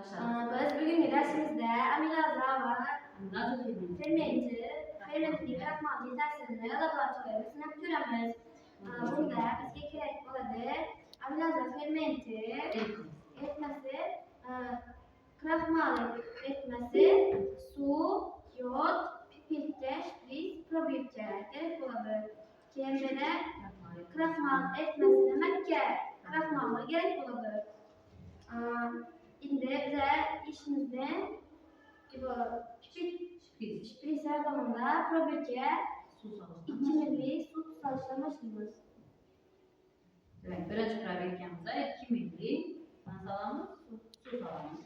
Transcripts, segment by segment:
Biz bugünkü dersimizde amilaza ve fermenti bırakmak yetersizliğini laboratuvarda sınav göremiz. Bunda bizge gerek oladı amilaza fermenti etmesi, krahmalı etmesi, su, yod, pipirke, şpris, probiyotlar gerek oladı. Kendine krahmalı etmesi demek ki krahmalı gerek oladı. Şimdi bize işimizde şpris yardımında probiyotike 2 milli su salıştırmışız. Demek birinci probiyotike'mizde 2 milli salamos su salamos.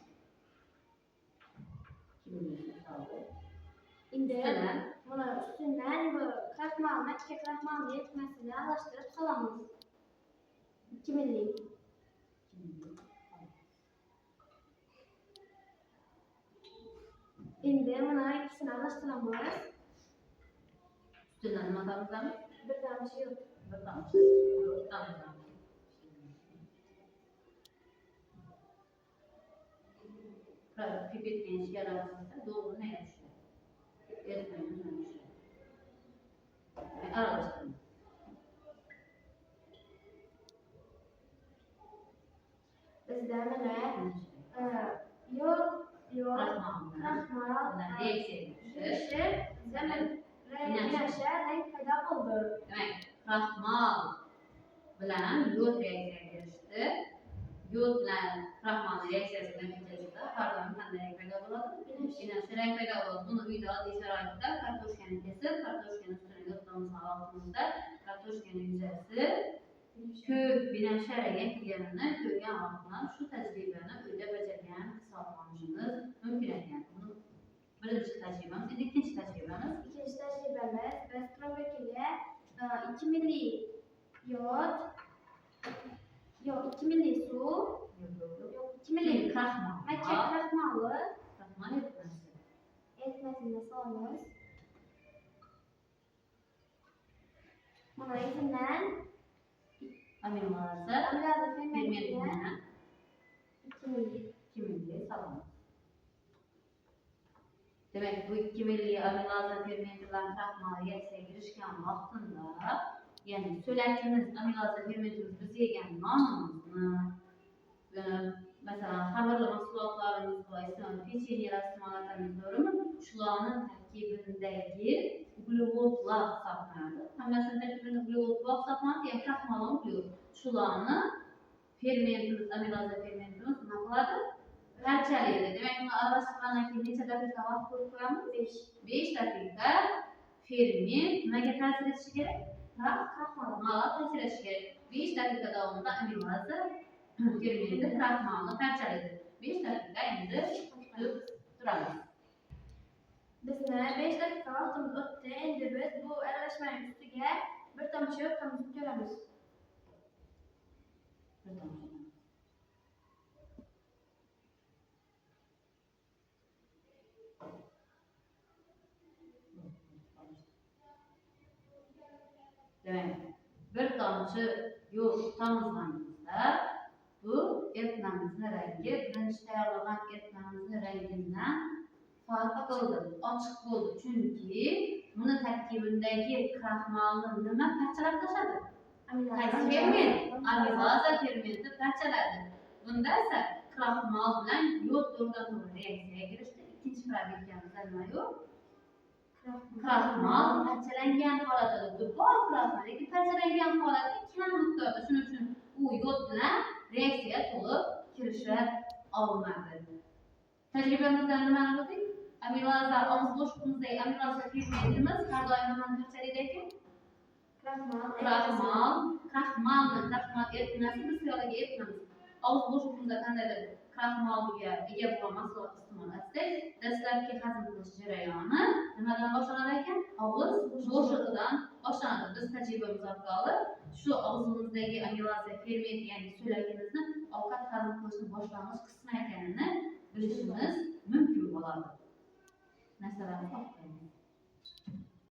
2 milli su saldı. Şimdi bunu üstünden bu krahmalı, iki krahmalı yetmesini alıştırıp salamız. 2 milli. Şimdi bunu ikisini alıştıramız. Üstünden masamızda mı? Bir tane şey yok. Bir tane. Tamam. Pipet genç yararlanırsa doğru ne yaşıyor? Etmemiz ne yaşıyor? Araştırma. Bizde böyle krahmal, değişir, zaman renk payda oldu. Demek krahmal bilen yod reaksiya girişti. Yod bilen krahmal reaksiyasının neticesinde pardon qanday paydo bo'ladi? Binafsha renk paydo bo'ladi. Buni uyda oddiy sharoitda kartoshkani kesib, kartoshkani ustiga yotqizamiz vaqtimizda kartoshkani yuzasi ko'k binafsha rangga kirganini ko'rgan vaqtdan shu tajribani uyda bajargan hisoblanishimiz mumkin ekan. Birinchi tajribamiz, endi ikkinchi tajribamiz. İkinci tecrübemiz, biz probiyotike 2 milli yod, yok 2 milli su, yok 2 milli krahmal. krahmalı Krahmal etmesi. etmesini salıyoruz. Buna izinden Aminolarsa amilaza fermentine fermentinden 2 milli. 2 milli salamız. Demek bu 2 milli amilaza fermenti bilen krahmal reaksiya girişken vaqtında, yani söylediğiniz amilaza fermentimiz biz yegan nonimizni, mesela xamirli mahsulotlarimiz var, pechenyelar iste'mol doğru shularning tarkibidagi uglevodlar hisoblanadi. Hammasini tarkibida uglevodlar hisoblanadi, ya'ni kraxmal uglevod. Shularni fermentimiz, amilaza fermentimiz nima qiladi? Parchalaydi. Demak, buni aralashtirgandan keyin necha daqiqa vaqt qo'yib qo'yamiz? 5 daqiqa ferment nimaga ta'sir etishi kerak? Kraxmalga ta'sir etishi kerak. 5 daqiqa davomida amilaza fermenti kraxmalni parchalaydi. 5 daqiqa endi kutib turamiz. Bizni 5 dakika vaqtimiz o'tdi. Endi biz bu aralashmaning ustiga bir tomchi yog'ni ko'ramiz. Demek bir tomchi yog' tomizganimizda bu etmamizning rangi birinchi tayyorlagan etmamizning rangidan farq qildi, ochiq bo'ldi. Chunki buni tarkibidagi kraxmalni nima parchalab tashladi? Amilaza fermenti parchaladi. Bunda esa kraxmal bilan yod to'g'ridan-to'g'ri reaksiyaga kirishdi. Ikkinchi probiyotike'mizda nima yo'q? Kraxmal parchalangan holatda bor kraxmal, lekin parchalangan holatda kam miqdorda, shuning uchun u yod bilan reaksiya to'liq kirisha olmadi. Tajribamizdan nima o'rgandik? Amilaza og'iz bo'shlig'imizdagi amilaza fermentimiz har doim nimani parchalaydi ekan? Kraxmalni etmasi biz tayyorlagan etmamiz. Og'iz bo'shlig'imizda qandaydir kraxmalga ega bo'lgan mahsulot iste'mol etsak, dastlabki hazm qilish jarayoni nimadan boshlanadi ekan? Og'iz bo'shlig'idan boshlanadi. Biz tajribamiz orqali shu og'zimizdagi amilaza ferment, ya'ni so'lagimizni ovqat hazm qilishni boshlang'ich qismi ekanini bilishimiz mumkin bo'ladi. Narsalarni topmaymiz.